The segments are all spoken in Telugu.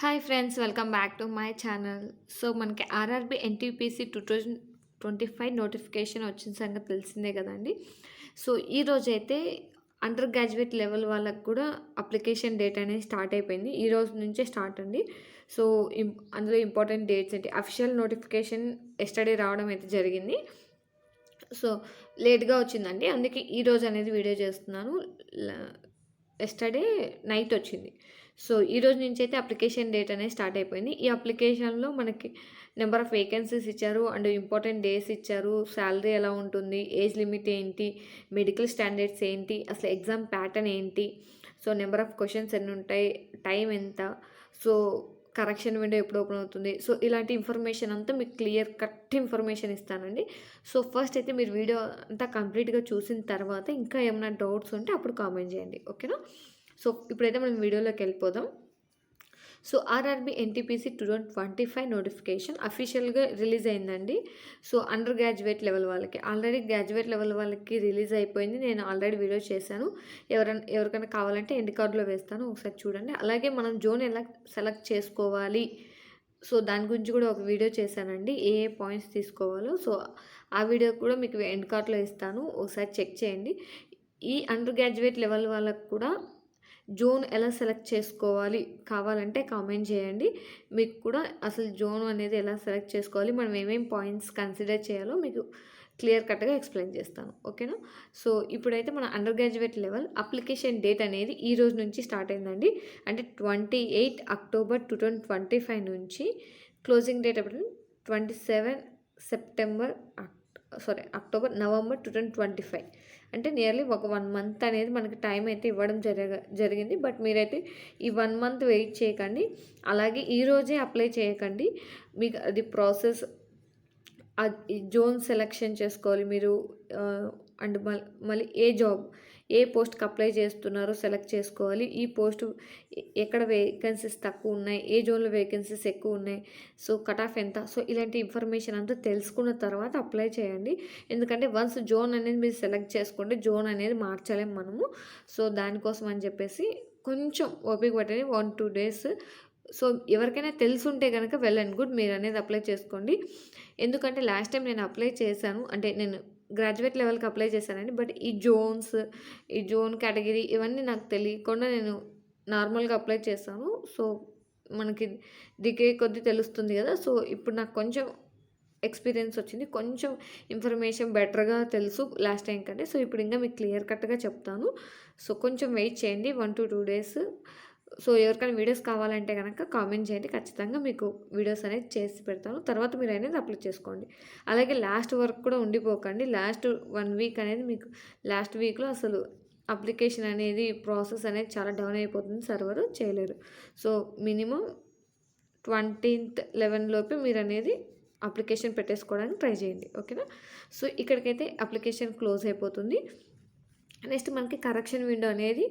Hi friends, welcome back to my channel. So మనకి ఆర్ఆర్బి ఎన్టీపీసీ 2025 నోటిఫికేషన్ వచ్చిన సంగతి తెలిసిందే కదండి. సో ఈరోజైతే అండర్ గ్రాడ్యుయేట్ లెవెల్ వాళ్ళకి కూడా అప్లికేషన్ డేట్ అనేది స్టార్ట్ అయిపోయింది. ఈ రోజు నుంచే స్టార్ట్ అండి. సో అందులో ఇంపార్టెంట్ డేట్స్ ఏంటి, అఫీషియల్ నోటిఫికేషన్ ఎస్టర్డే రావడం అయితే జరిగింది. సో లేట్గా వచ్చిందండి, అందుకే ఈరోజు అనేది వీడియో చేస్తున్నాను. ఎస్టర్డే నైట్ వచ్చింది. సో ఈరోజు నుంచి అయితే అప్లికేషన్ డేట్ అనేది స్టార్ట్ అయిపోయింది. ఈ అప్లికేషన్లో మనకి నెంబర్ ఆఫ్ వేకెన్సీస్ ఇచ్చారు అండ్ ఇంపార్టెంట్ డేస్ ఇచ్చారు, శాలరీ ఎలా ఉంటుంది, ఏజ్ లిమిట్ ఏంటి, మెడికల్ స్టాండర్డ్స్ ఏంటి, అసలు ఎగ్జామ్ ప్యాటర్న్ ఏంటి, సో నెంబర్ ఆఫ్ క్వశ్చన్స్ ఎన్ని ఉంటాయి, టైం ఎంత, సో కరెక్షన్ విండో ఎప్పుడు ఓపెన్ అవుతుంది, సో ఇలాంటి ఇన్ఫర్మేషన్ అంతా మీకు క్లియర్ కట్ ఇన్ఫర్మేషన్ ఇస్తానండి. సో ఫస్ట్ అయితే మీరు వీడియో అంతా కంప్లీట్గా చూసిన తర్వాత ఇంకా ఏమైనా డౌట్స్ ఉంటే అప్పుడు కామెంట్ చేయండి, ఓకేనా. సో ఇప్పుడైతే మనం వీడియోలోకి వెళ్ళిపోదాం. సో ఆర్ఆర్బి ఎన్టీపీసీ 2025 నోటిఫికేషన్ అఫీషియల్గా రిలీజ్ అయిందండి. సో అండర్ గ్రాడ్యుయేట్ లెవెల్ వాళ్ళకి, ఆల్రెడీ గ్రాడ్యుయేట్ లెవెల్ వాళ్ళకి రిలీజ్ అయిపోయింది. నేను ఆల్రెడీ వీడియో చేశాను. ఎవరికైనా కావాలంటే ఎండ్ కార్డులో వేస్తాను, ఒకసారి చూడండి. అలాగే మనం జోన్ ఎలా సెలెక్ట్ చేసుకోవాలి, సో దాని గురించి కూడా ఒక వీడియో చేశానండి, ఏ ఏ పాయింట్స్ తీసుకోవాలో. సో ఆ వీడియో కూడా మీకు ఎండ్ కార్డులో ఇస్తాను, ఒకసారి చెక్ చేయండి. ఈ అండర్ గ్రాడ్యుయేట్ లెవెల్ వాళ్ళకు కూడా జోన్ ఎలా సెలెక్ట్ చేసుకోవాలి కావాలంటే కామెంట్ చేయండి. మీకు కూడా అసలు జోన్ అనేది ఎలా సెలెక్ట్ చేసుకోవాలి, మనం ఏమేమి పాయింట్స్ కన్సిడర్ చేయాలో మీకు క్లియర్ కట్గా ఎక్స్ప్లెయిన్ చేస్తాను, ఓకేనా. సో ఇప్పుడైతే మన under graduate level application date అనేది ఈ రోజు నుంచి స్టార్ట్ అయిందండి. అంటే 28 అక్టోబర్ 2025 నుంచి క్లోజింగ్ డేట్ అప్పుడు 27 సెప్టెంబర్ అక్టోబర్ నవంబర్ 2025. అంటే నియర్లీ ఒక 1 మంత్ అనేది మనకి టైం అయితే ఇవ్వడం జరిగింది. బట్ మీరైతే ఈ 1 మంత్ వెయిట్ చేయకండి, అలాగే ఈరోజే అప్లై చేయకండి. మీకు అది ప్రాసెస్, అది జోన్ సెలెక్షన్ చేసుకోవాలి మీరు. అండ్ మళ్ళీ ఏ పోస్ట్కి అప్లై చేస్తున్నారో సెలెక్ట్ చేసుకోవాలి. ఈ పోస్ట్ ఎక్కడ వేకెన్సీస్ తక్కువ ఉన్నాయి, ఏ జోన్లో వేకెన్సీస్ ఎక్కువ ఉన్నాయి, సో కట్ ఆఫ్ ఎంత, సో ఇలాంటి ఇన్ఫర్మేషన్ అంతా తెలుసుకున్న తర్వాత అప్లై చేయండి. ఎందుకంటే వన్స్ జోన్ అనేది మీరు సెలెక్ట్ చేసుకుంటే జోన్ అనేది మార్చలేము మనము. సో దానికోసం అని చెప్పేసి కొంచెం ఓపిక పట్టండి, 1-2 డేస్. సో ఎవరికైనా తెలుసుంటే కనుక వెల్ అండ్ గుడ్, మీరు అనేది అప్లై చేసుకోండి. ఎందుకంటే లాస్ట్ టైం నేను అప్లై చేశాను, అంటే నేను గ్రాడ్యుయేట్ లెవెల్కి అప్లై చేశానండి. బట్ ఈ జోన్ కేటగిరీ ఇవన్నీ నాకు తెలియకుండా నేను నార్మల్గా అప్లై చేశాను. సో మనకి దిగే కొద్దీ తెలుస్తుంది కదా. సో ఇప్పుడు నాకు కొంచెం ఎక్స్పీరియన్స్ వచ్చింది, కొంచెం ఇన్ఫర్మేషన్ బెటర్గా తెలుసు లాస్ట్ టైం కంటే. సో ఇప్పుడు ఇంకా మీకు క్లియర్ కట్గా చెప్తాను. సో కొంచెం వెయిట్ చేయండి, 1-2 డేస్. సో ఎవరికైనా వీడియోస్ కావాలంటే కనుక కామెంట్ చేయండి, ఖచ్చితంగా మీకు వీడియోస్ అనేది చేసి పెడతాను. తర్వాత మీరు అనేది అప్లోడ్ చేసుకోండి. అలాగే లాస్ట్ వరకు కూడా ఉండిపోకండి. లాస్ట్ 1 వీక్ అనేది మీకు, లాస్ట్ వీక్లో అసలు అప్లికేషన్ అనేది ప్రాసెస్ అనేది చాలా డౌన్ అయిపోతుంది, సర్వర్ చేయలేరు. సో మినిమం 20th 11 లోపే మీరు అనేది అప్లికేషన్ పెట్టేసుకోవడానికి ట్రై చేయండి, ఓకేనా. సో ఇక్కడికైతే అప్లికేషన్ క్లోజ్ అయిపోతుంది. నెక్స్ట్ మనకి కరెక్షన్ విండో అనేది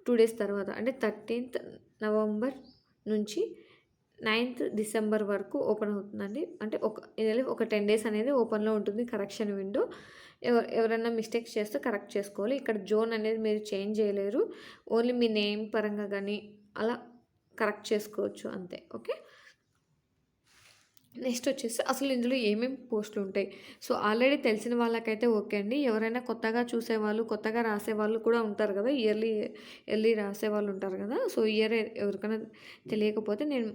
2 డేస్ తర్వాత, అంటే 13th నవంబర్ నుంచి 9th డిసెంబర్ వరకు ఓపెన్ అవుతుందండి. అంటే ఒక 10 డేస్ అనేది ఓపెన్లో ఉంటుంది కరెక్షన్ విండో. ఎవరైనా మిస్టేక్స్ చేస్తే కరెక్ట్ చేసుకోవాలి. ఇక్కడ జోన్ అనేది మీరు చేంజ్ చేయలేరు, ఓన్లీ మీ నేమ్ పరంగా కానీ అలా కరెక్ట్ చేసుకోవచ్చు అంతే, ఓకే. నెక్స్ట్ వచ్చేసి అసలు ఇందులో ఏమేమి పోస్టులు ఉంటాయి. సో ఆల్రెడీ తెలిసిన వాళ్ళకైతే ఓకే అండి. ఎవరైనా కొత్తగా చూసేవాళ్ళు, కొత్తగా రాసేవాళ్ళు కూడా ఉంటారు కదా, ఇయర్లీ రాసేవాళ్ళు ఉంటారు కదా. సో ఎవరికైనా తెలియకపోతే నేను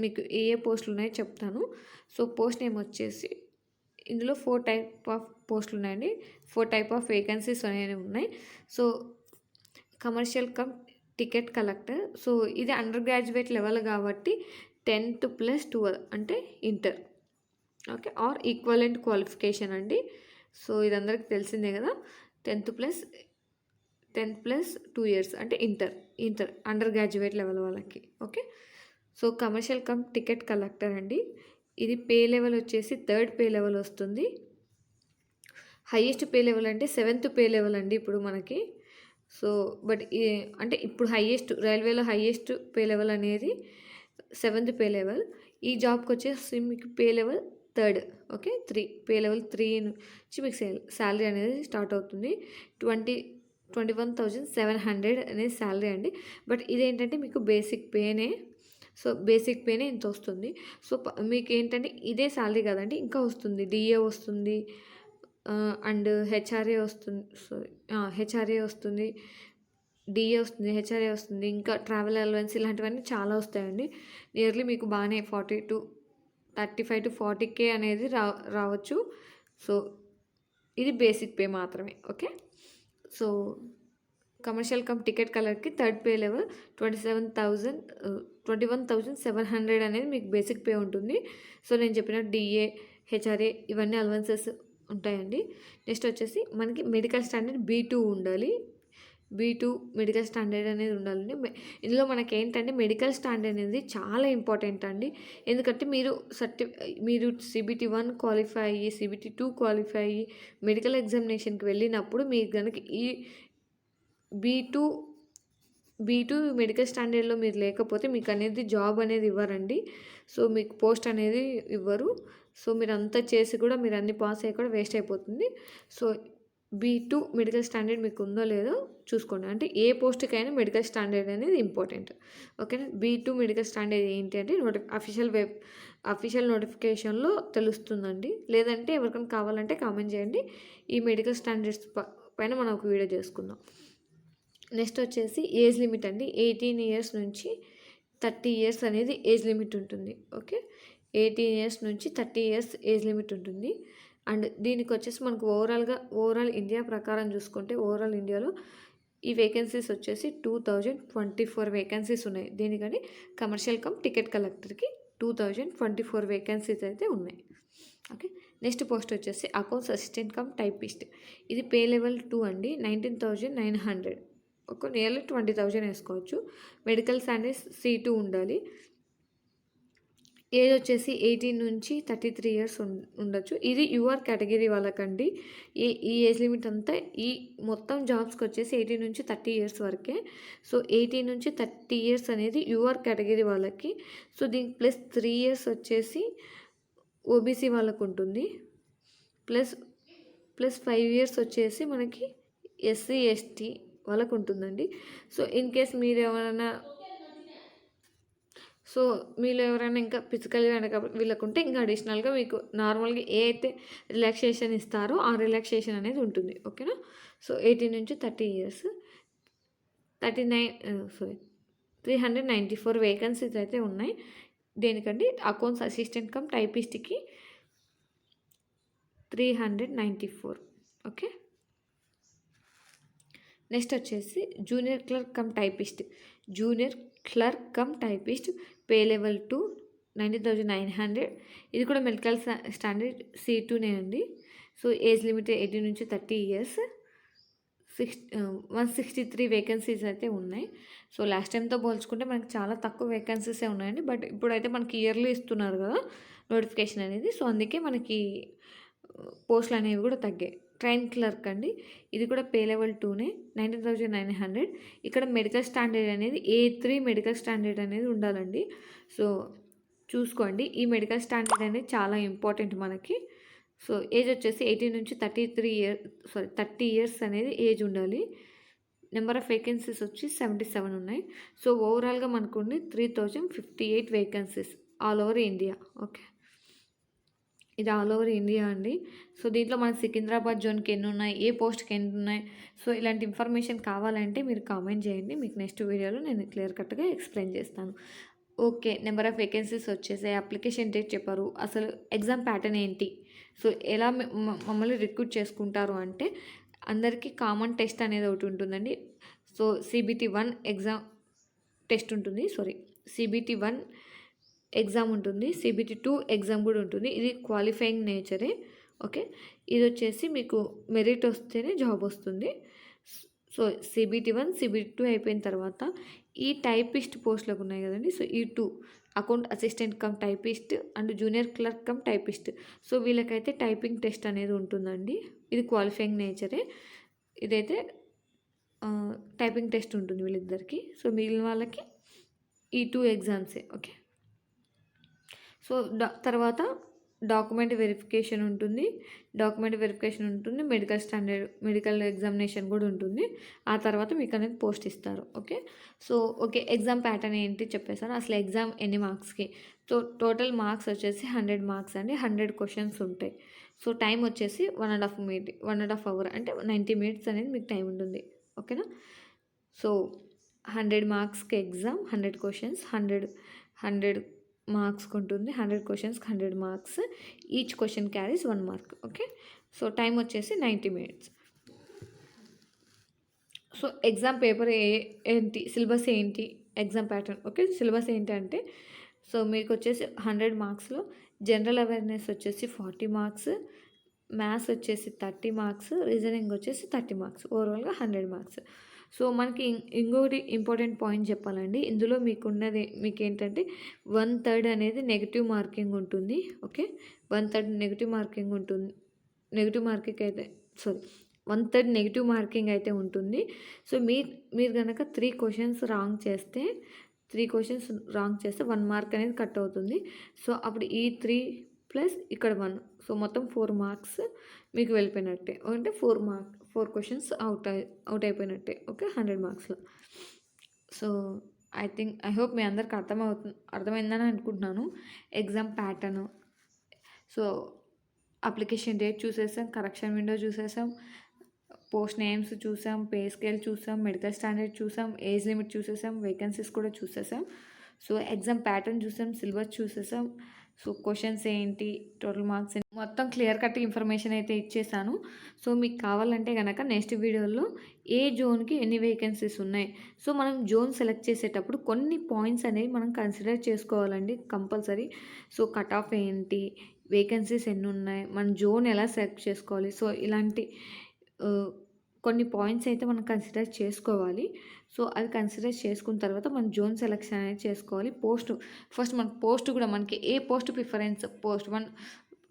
మీకు ఏ పోస్టులు ఉన్నాయో చెప్తాను. సో పోస్ట్ నేమ్ వచ్చేసి ఇందులో 4 టైప్ ఆఫ్ పోస్టులు ఉన్నాయండి, 4 టైప్ ఆఫ్ వేకెన్సీస్ అనేవి ఉన్నాయి. So commercial come ticket collector. So ఇది అండర్ గ్రాడ్యుయేట్ లెవెల్ కాబట్టి 10th + 12 అంటే inter, okay, are equivalent qualification అండి. సో ఇది అందరికీ తెలిసిందే కదా, 10th + 2 years అంటే ఇంటర్ అండర్ గ్రాడ్యుయేట్ లెవెల్ వాళ్ళకి, okay. So commercial come ticket collector అండి. ఇది పే లెవెల్ వచ్చేసి 3rd పే లెవెల్ వస్తుంది. హైయెస్ట్ పే లెవెల్ అంటే 7th పే లెవెల్ అండి ఇప్పుడు మనకి. సో బట్ అంటే ఇప్పుడు రైల్వేలో హైయెస్ట్ పే లెవెల్ అనేది 7th పే లెవెల్. ఈ జాబ్కి వచ్చేసి మీకు pay level 3rd, okay, pay level 3 నుంచి మీకు శాలరీ అనేది స్టార్ట్ అవుతుంది. 21,700 అనేది శాలరీ అండి. బట్ ఇదేంటంటే మీకు బేసిక్ పేనే. సో బేసిక్ పేనే ఇంత వస్తుంది. సో మీకు ఏంటంటే ఇదే సాలరీ కదండి, ఇంకా వస్తుంది, డిఏ వస్తుంది, అండ్ హెచ్ఆర్ఏ వస్తుంది, సారీ హెచ్ఆర్ఏ వస్తుంది, డిఏ వస్తుంది, హెచ్ఆర్ఏ వస్తుంది, ఇంకా ట్రావెల్ అలవెన్స్ ఇలాంటివన్నీ చాలా వస్తాయండి. నియర్లీ మీకు బాగానే 35-40K అనేది రావచ్చు. సో ఇది బేసిక్ పే మాత్రమే. Okay, so commercial come ticket కలర్కి థర్డ్ పే లెవెల్ 21,700 అనేది మీకు బేసిక్ పే ఉంటుంది. సో నేను చెప్పిన డిఏ, హెచ్ఆర్ఏ ఇవన్నీ అలవెన్సెస్ ఉంటాయండి. నెక్స్ట్ వచ్చేసి మనకి మెడికల్ స్టాండర్డ్ B2 ఉండాలి. B2 మెడికల్ స్టాండర్డ్ అనేది ఉండాలండి. ఇందులో మనకి ఏంటంటే మెడికల్ స్టాండర్డ్ అనేది చాలా ఇంపార్టెంట్ అండి. ఎందుకంటే మీరు CBT1 క్వాలిఫై అయ్యి, CBT2 క్వాలిఫై అయ్యి మెడికల్ ఎగ్జామినేషన్కి వెళ్ళినప్పుడు మీకు కనుక ఈ B2 మెడికల్ స్టాండర్డ్లో మీరు లేకపోతే మీకు అనేది జాబ్ అనేది ఇవ్వరండి. సో మీకు పోస్ట్ అనేది ఇవ్వరు. సో మీరు అంతా చేసి కూడా మీరు అన్ని పాస్ అయ్యి కూడా వేస్ట్ అయిపోతుంది. సో B2 మెడికల్ స్టాండర్డ్ మీకు ఉందో లేదో చూసుకోండి. అంటే ఏ పోస్ట్కైనా మెడికల్ స్టాండర్డ్ అనేది ఇంపార్టెంట్. ఓకేనా, B2 మెడికల్ స్టాండర్డ్ ఏంటి అంటే అఫీషియల్ నోటిఫికేషన్లో తెలుస్తుందండి. లేదంటే ఎవరికైనా కావాలంటే కామెంట్ చేయండి. ఈ మెడికల్ స్టాండర్డ్స్ పైన మనం ఒక వీడియో చేసుకుందాం. నెక్స్ట్ వచ్చేసి ఏజ్ లిమిట్ అండి. 18 ఇయర్స్ నుంచి 30 ఇయర్స్ అనేది ఏజ్ లిమిట్ ఉంటుంది. ఓకే, 18 ఇయర్స్ నుంచి 30 ఇయర్స్ ఏజ్ లిమిట్ ఉంటుంది. అండ్ దీనికి వచ్చేసి మనకు ఓవరాల్ ఇండియా ప్రకారం చూసుకుంటే ఓవరాల్ ఇండియాలో ఈ వేకెన్సీస్ వచ్చేసి 2024 వేకెన్సీస్ ఉన్నాయి. దీనికని కమర్షియల్ కమ్ టికెట్ కలెక్టర్కి 2024 వేకెన్సీస్ అయితే ఉన్నాయి. ఓకే, నెక్స్ట్ పోస్ట్ వచ్చేసి అకౌంట్స్ అసిస్టెంట్ కమ్ టైపిస్ట్. ఇది పే లెవెల్ 2 అండి, 19,900. ఒక నియర్లీ 20,000 వేసుకోవచ్చు. మెడికల్ స్టాండర్డ్స్ C2 ఉండాలి. ఏజ్ వచ్చేసి 18 నుంచి 33 ఇయర్స్ ఉండొచ్చు. ఇది యూఆర్ కేటగిరీ వాళ్ళకండి. ఈ ఏజ్ లిమిట్ అంతా ఈ మొత్తం జాబ్స్కి వచ్చేసి 18 నుంచి 30 ఇయర్స్ వరకే. సో 18 నుంచి 30 ఇయర్స్ అనేది యూఆర్ కేటగిరీ వాళ్ళకి. సో దీనికి +3 ఇయర్స్ వచ్చేసి ఓబీసీ వాళ్ళకు ఉంటుంది. ప్లస్ 5 ఇయర్స్ వచ్చేసి మనకి SC ST వాళ్ళకు ఉంటుందండి. సో ఇన్ కేస్ మీరు ఎవరైనా ఇంకా ఫిజికల్గా కనుక వీళ్ళకుంటే ఇంకా అడిషనల్గా మీకు నార్మల్గా ఏ అయితే రిలాక్సేషన్ ఇస్తారో ఆ రిలాక్సేషన్ అనేది ఉంటుంది. ఓకేనా, సో 18 నుంచి 30 ఇయర్స్ 394 వేకెన్సీస్ అయితే ఉన్నాయి. దేనికండి అకౌంట్స్ అసిస్టెంట్ కమ్ టైపిస్ట్కి 394. ఓకే, నెక్స్ట్ వచ్చేసి junior clerk cum typist pay level 2 19,900. ఇది కూడా మెడికల్ స్టాండర్డ్ C2నే అండి. సో ఏజ్ లిమిట్ 18 నుంచి 30 ఇయర్స్. 163 వేకెన్సీస్ అయితే ఉన్నాయి. సో లాస్ట్ టైంతో పోల్చుకుంటే మనకి చాలా తక్కువ వేకెన్సీసే ఉన్నాయండి. బట్ ఇప్పుడైతే మనకి ఇయర్లీ ఇస్తున్నారు కదా నోటిఫికేషన్ అనేది. సో అందుకే మనకి పోస్టులు అనేవి కూడా తగ్గాయి. ట్రైన్ క్లర్క్ అండి, ఇది కూడా పే లెవెల్ 2నే 19,900. ఇక్కడ మెడికల్ స్టాండర్డ్ అనేది A3 మెడికల్ స్టాండర్డ్ అనేది ఉండాలండి. సో చూసుకోండి, ఈ మెడికల్ స్టాండర్డ్ అనేది చాలా ఇంపార్టెంట్ మనకి. సో ఏజ్ వచ్చేసి 18 నుంచి 30 ఇయర్స్ అనేది ఏజ్ ఉండాలి. నెంబర్ ఆఫ్ వేకెన్సీస్ వచ్చి 77 ఉన్నాయి. సో ఓవరాల్గా మనకు 3,058 vacancies all over India. Okay, ఇది ఆల్ ఓవర్ ఇండియా అండి. సో దీంట్లో మన సికింద్రాబాద్ జోన్కి ఎన్ని ఉన్నాయి, ఏ పోస్ట్కి ఎన్ని ఉన్నాయి, సో ఇలాంటి ఇన్ఫర్మేషన్ కావాలంటే మీరు కామెంట్ చేయండి. మీకు నెక్స్ట్ వీడియోలో నేను క్లియర్ కట్గా ఎక్స్ప్లెయిన్ చేస్తాను. ఓకే, నెంబర్ ఆఫ్ వేకెన్సీస్ వచ్చేసి అప్లికేషన్ డేట్ చెప్పారు. అసలు ఎగ్జామ్ ప్యాటర్న్ ఏంటి, సో ఎలా మమ్మల్ని రిక్రూట్ చేసుకుంటారు అంటే అందరికీ కామన్ టెస్ట్ అనేది ఒకటి ఉంటుందండి. సో CBT1 ఎగ్జామ్ టెస్ట్ ఉంటుంది, CBT1 ఎగ్జామ్ ఉంటుంది, CBT2 ఎగ్జామ్ కూడా ఉంటుంది. ఇది క్వాలిఫైయింగ్ నేచరే. ఓకే, ఇది వచ్చేసి మీకు మెరిట్ వస్తేనే జాబ్ వస్తుంది. సో CBT1 CBT2 అయిపోయిన తర్వాత ఈ టైపిస్ట్ పోస్టులకు ఉన్నాయి కదండి. సో ఈ 2 account assistant cum typist and junior clerk cum typist. So వీళ్ళకైతే టైపింగ్ టెస్ట్ అనేది ఉంటుందండి. ఇది క్వాలిఫైయింగ్ నేచరే. ఇదైతే టైపింగ్ టెస్ట్ ఉంటుంది వీళ్ళిద్దరికి. సో మిగిలిన వాళ్ళకి ఈ 2 ఎగ్జామ్సే. ఓకే, సో తర్వాత డాక్యుమెంట్ వెరిఫికేషన్ ఉంటుంది. మెడికల్ ఎగ్జామినేషన్ కూడా ఉంటుంది. ఆ తర్వాత మీకు అనేది పోస్ట్ ఇస్తారు. Okay. So okay, exam pattern ఏంటి చెప్పేసాను. అసలు ఎగ్జామ్ ఎన్ని మార్క్స్కి? సో టోటల్ మార్క్స్ వచ్చేసి 100 మార్క్స్ అండి. 100 క్వశ్చన్స్ ఉంటాయి. సో టైం వచ్చేసి 1.5 అవర్, అంటే 90 మినిట్స్ అనేది మీకు టైం ఉంటుంది. ఓకేనా. సో 100 మార్క్స్కి ఎగ్జామ్, 100 క్వశ్చన్స్, 100 మార్క్స్కి ఉంటుంది. 100 క్వశ్చన్స్కి 100 marks. Each question carries 1 mark. Okay. So time వచ్చేసి 90 మినిట్స్. సో ఎగ్జామ్ పేపర్ ఏంటి, సిలబస్ ఏంటి, ఎగ్జామ్ ప్యాటర్న్. ఓకే. సిలబస్ ఏంటంటే, సో మీకు వచ్చేసి 100 మార్క్స్లో జనరల్ అవేర్నెస్ వచ్చేసి 40 మార్క్స్, మ్యాథ్స్ వచ్చేసి 30 మార్క్స్, రీజనింగ్ వచ్చేసి 30 మార్క్స్, ఓవరాల్గా 100 మార్క్స్. సో మనకి ఇంకొకటి ఇంపార్టెంట్ పాయింట్ చెప్పాలండి. ఇందులో మీకేంటంటే 1/3 అనేది నెగిటివ్ మార్కింగ్ ఉంటుంది. ఓకే. 1/3 నెగిటివ్ మార్కింగ్ ఉంటుంది. నెగిటివ్ మార్కింగ్ అయితే 1/3 నెగిటివ్ మార్కింగ్ అయితే ఉంటుంది. సో మీరు కనుక 3 క్వశ్చన్స్ రాంగ్ చేస్తే 1 మార్క్ అనేది కట్ అవుతుంది. సో అప్పుడు ఈ 3 ప్లస్ ఇక్కడ 1, సో మొత్తం 4 మార్క్స్ మీకు వెళ్ళిపోయినట్టే. అంటే 4 క్వశ్చన్స్ అవుట్ అయిపోయినట్టే. ఓకే. 100 మార్క్స్లో. సో ఐ హోప్ మీ అందరికి అర్థమైందని అనుకుంటున్నాను. Exam pattern. So application date చూసేసాం, కరెక్షన్ విండో చూసేసాం, పోస్ట్ నేమ్స్ చూసాం, పే స్కేల్ చూసాం, మెడికల్ స్టాండర్డ్ చూసాం, ఏజ్ లిమిట్ చూసేసాం, వేకెన్సీస్ కూడా చూసేసాం. సో ఎగ్జామ్ ప్యాటర్న్ చూసాం, సిలబస్ చూసేసాం. సో క్వశ్చన్స్ ఏంటి, టోటల్ మార్క్స్ మొత్తం క్లియర్ కట్ ఇన్ఫర్మేషన్ అయితే ఇచ్చేసాను. సో మీకు కావాలంటే కనుక నెక్స్ట్ వీడియోలో ఏ జోన్కి ఎన్ని వేకెన్సీస్ ఉన్నాయి, సో మనం జోన్ సెలెక్ట్ చేసేటప్పుడు కొన్ని పాయింట్స్ అనేవి మనం కన్సిడర్ చేసుకోవాలండి కంపల్సరీ. సో కట్ ఆఫ్ ఏంటి, వేకెన్సీస్ ఎన్ని ఉన్నాయి, మన జోన్ ఎలా సెలెక్ట్ చేసుకోవాలి, సో ఇలాంటి కొన్ని పాయింట్స్ అయితే మనం కన్సిడర్ చేసుకోవాలి. సో అది కన్సిడర్ చేసుకున్న తర్వాత మనం జోన్ సెలెక్షన్ అనేది చేసుకోవాలి. ఫస్ట్ మన పోస్ట్ కూడా మనకి ఏ పోస్ట్ పోస్ట్ 1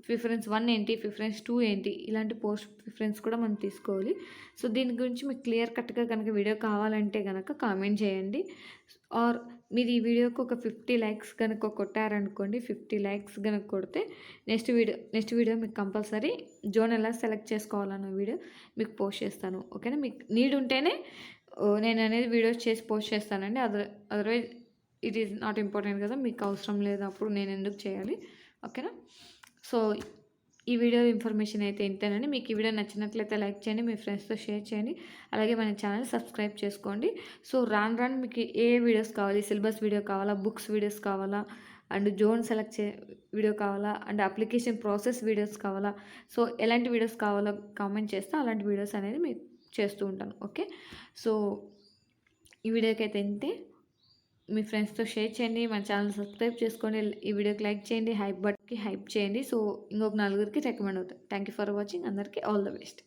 ప్రిఫరెన్స్ 1 ఏంటి, ప్రిఫరెన్స్ 2 ఏంటి, ఇలాంటి పోస్ట్ ప్రిఫరెన్స్ కూడా మనం తీసుకోవాలి. సో దీని గురించి మీకు క్లియర్ కట్గా కనుక వీడియో కావాలంటే కనుక కామెంట్ చేయండి. ఆర్ మీరు ఈ వీడియోకి ఒక 50 లైక్స్ కనుక కొట్టారనుకోండి, 50 లైక్స్ కనుక కొడితే నెక్స్ట్ వీడియో మీకు కంపల్సరీ జోన్ ఎలా సెలెక్ట్ చేసుకోవాలన్న వీడియో మీకు పోస్ట్ చేస్తాను. ఓకేనా. మీకు నీడ్ ఉంటేనే నేను అనేది వీడియోస్ చేసి పోస్ట్ చేస్తానండి. Otherwise it is not important కదా, మీకు అవసరం లేదు, అప్పుడు నేను ఎందుకు చేయాలి. ఓకేనా. సో ఈ వీడియో ఇన్ఫర్మేషన్ అయితే ఇంతేనండి. మీకు ఈ వీడియో నచ్చినట్లయితే లైక్ చేయండి, మీ ఫ్రెండ్స్తో షేర్ చేయండి, అలాగే మన ఛానల్ సబ్స్క్రైబ్ చేసుకోండి. సో రాను మీకు ఏ వీడియోస్ కావాలి, సిలబస్ వీడియో కావాలా, బుక్స్ వీడియోస్ కావాలా, అండ్ జోన్ సెలెక్ట్ వీడియో కావాలా, అండ్ అప్లికేషన్ ప్రాసెస్ వీడియోస్ కావాలా, సో ఎలాంటి వీడియోస్ కావాలో కామెంట్ చేస్తే అలాంటి వీడియోస్ అనేది మీకు చేస్తూ ఉంటాను. ఓకే. సో ఈ వీడియోకి అయితే ఇంతే. మీ ఫ్రెండ్స్తో షేర్ చేయండి, మన ఛానల్ సబ్స్క్రైబ్ చేసుకోండి, ఈ వీడియోకి లైక్ చేయండి, హైప్ చేయండి. సో ఇంకొక 4కి రికమెండ్ అవుతుంది. Thank you for watching. అందరికీ ఆల్ ద బెస్ట్.